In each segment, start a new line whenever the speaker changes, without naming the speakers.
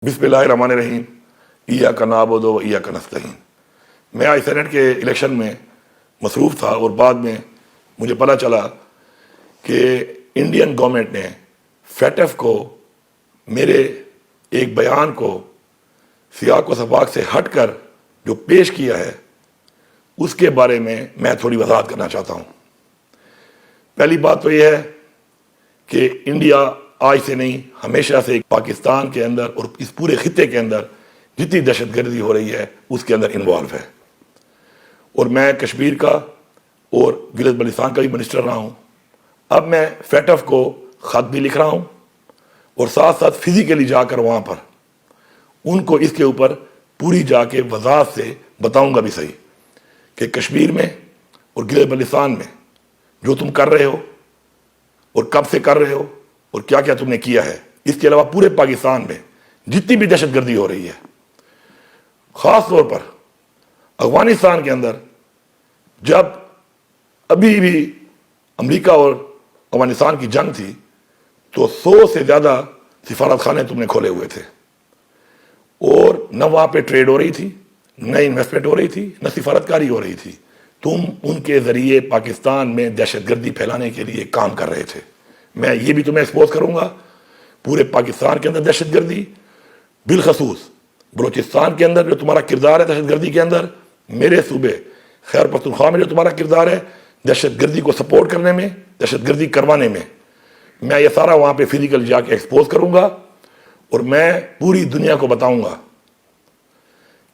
بسم اللہ الرحمن الرحیم ایاک نعبد و ایاک نستعین۔ میں آج سینٹ کے الیکشن میں مصروف تھا اور بعد میں مجھے پتہ چلا کہ انڈین گورنمنٹ نے فیٹف کو میرے ایک بیان کو سیاق و سباق سے ہٹ کر جو پیش کیا ہے اس کے بارے میں تھوڑی وضاحت کرنا چاہتا ہوں۔ پہلی بات تو یہ ہے کہ انڈیا آج سے نہیں ہمیشہ سے پاکستان کے اندر اور اس پورے خطے کے اندر جتنی دہشت گردی ہو رہی ہے اس کے اندر انوالو ہے، اور میں کشمیر کا اور گلگت بلتستان کا بھی منسٹر رہا ہوں۔ اب میں فیٹف کو خط بھی لکھ رہا ہوں اور ساتھ ساتھ فزیکلی جا کر وہاں پر ان کو اس کے اوپر پوری جا کے وضاحت سے بتاؤں گا بھی صحیح کہ کشمیر میں اور گلگت بلتستان میں جو تم کر رہے ہو اور کب سے کر رہے ہو اور کیا کیا تم نے کیا ہے، اس کے علاوہ پورے پاکستان میں جتنی بھی دہشت گردی ہو رہی ہے، خاص طور پر افغانستان کے اندر جب ابھی بھی امریکہ اور افغانستان کی جنگ تھی تو 100 سے زیادہ سفارت خانے تم نے کھولے ہوئے تھے، اور نہ وہاں پہ ٹریڈ ہو رہی تھی، نہ انویسٹمنٹ ہو رہی تھی، نہ سفارتکاری ہو رہی تھی۔ تم ان کے ذریعے پاکستان میں دہشت گردی پھیلانے کے لیے کام کر رہے تھے۔ میں یہ بھی تمہیں ایکسپوز کروں گا پورے پاکستان کے اندر دہشت گردی، بالخصوص بلوچستان کے اندر جو تمہارا کردار ہے دہشت گردی کے اندر، میرے صوبے خیبر پختونخوا میں جو تمہارا کردار ہے دہشت گردی کو سپورٹ کرنے میں، دہشت گردی کروانے میں یہ سارا وہاں پہ فزیکل جا کے ایکسپوز کروں گا، اور میں پوری دنیا کو بتاؤں گا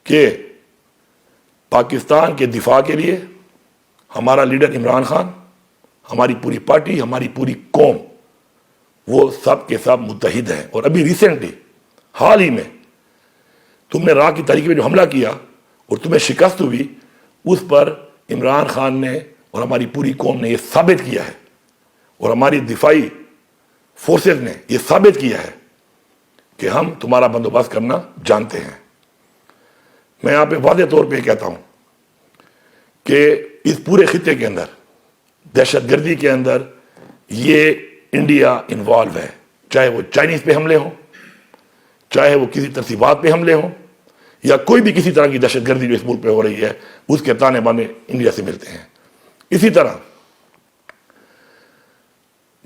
کہ پاکستان کے دفاع کے لیے ہمارا لیڈر عمران خان، ہماری پوری پارٹی، ہماری پوری قوم، وہ سب کے سب متحد ہیں۔ اور ابھی ریسنٹلی حال ہی میں تم نے راہ کی تاریخی میں جو حملہ کیا اور تمہیں شکست ہوئی، اس پر عمران خان نے اور ہماری پوری قوم نے یہ ثابت کیا ہے، اور ہماری دفاعی فورسز نے یہ ثابت کیا ہے کہ ہم تمہارا بندوبست کرنا جانتے ہیں۔ میں یہاں پہ واضح طور پہ کہتا ہوں کہ اس پورے خطے کے اندر دہشت گردی کے اندر یہ انڈیا انوالو ہے، چاہے وہ چائنیز پہ حملے ہوں، چاہے وہ کسی ترتیبات پہ حملے ہوں، یا کوئی بھی کسی طرح کی دہشت گردی جو اس ملک پہ ہو رہی ہے اس کے تانے بانے انڈیا سے ملتے ہیں۔ اسی طرح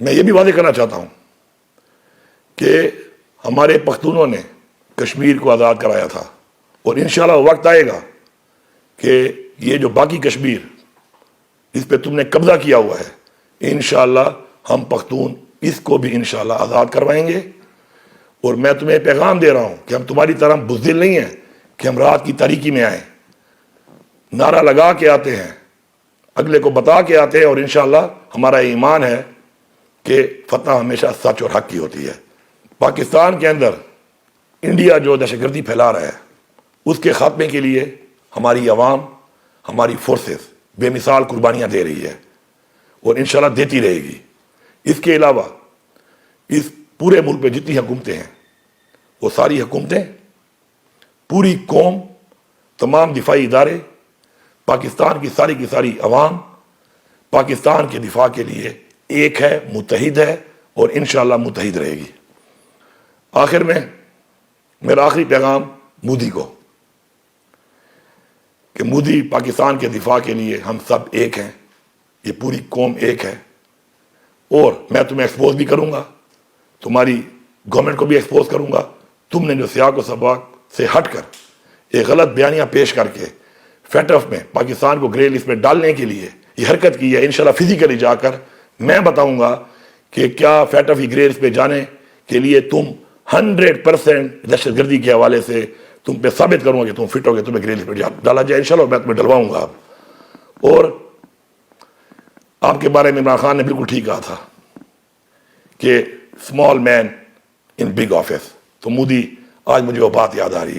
میں یہ بھی واضح کرنا چاہتا ہوں کہ ہمارے پختونوں نے کشمیر کو آزاد کرایا تھا، اور انشاءاللہ وقت آئے گا کہ یہ جو باقی کشمیر اس پہ تم نے قبضہ کیا ہوا ہے، انشاءاللہ ہم پختون اس کو بھی انشاءاللہ آزاد کروائیں گے۔ اور میں تمہیں پیغام دے رہا ہوں کہ ہم تمہاری طرح بزدل نہیں ہیں کہ ہم رات کی تاریکی میں آئیں، نعرہ لگا کے آتے ہیں، اگلے کو بتا کے آتے ہیں، اور انشاءاللہ ہمارا ایمان ہے کہ فتح ہمیشہ سچ اور حق کی ہوتی ہے۔ پاکستان کے اندر انڈیا جو دہشت گردی پھیلا رہا ہے اس کے خاتمے کے لیے ہماری عوام، ہماری فورسز بے مثال قربانیاں دے رہی ہے، اور انشاءاللہ دیتی رہے گی۔ اس کے علاوہ اس پورے ملک پہ جتنی حکومتیں ہیں وہ ساری حکومتیں، پوری قوم، تمام دفاعی ادارے، پاکستان کی ساری عوام پاکستان کے دفاع کے لیے ایک ہے، متحد ہے، اور انشاءاللہ متحد رہے گی۔ آخر میں میرا آخری پیغام مودی کو کہ مودی، پاکستان کے دفاع کے لیے ہم سب ایک ہیں، یہ پوری قوم ایک ہے، اور میں تمہیں ایکسپوز بھی کروں گا، تمہاری گورنمنٹ کو بھی ایکسپوز کروں گا۔ تم نے جو سیاق و سباق سے ہٹ کر ایک غلط بیانیاں پیش کر کے فیٹف میں پاکستان کو گرے لسٹ میں ڈالنے کے لیے یہ حرکت کی ہے، انشاءاللہ فزیکلی جا کر میں بتاؤں گا کہ کیا فیٹف کی گرے لسٹ پہ جانے کے لیے تم 100% دہشت گردی کے حوالے سے تم پہ ثابت کروں گا کہ تم فٹ ہو گے، تمہیں گرے لسٹ پہ ڈالا جائے انشاءاللہ، اور میں تمہیں ڈلواؤں گا۔ اور آپ کے بارے میں عمران خان نے بالکل ٹھیک کہا تھا کہ small man in big office, تو مودی آج مجھے وہ بات یاد آ رہی ہے۔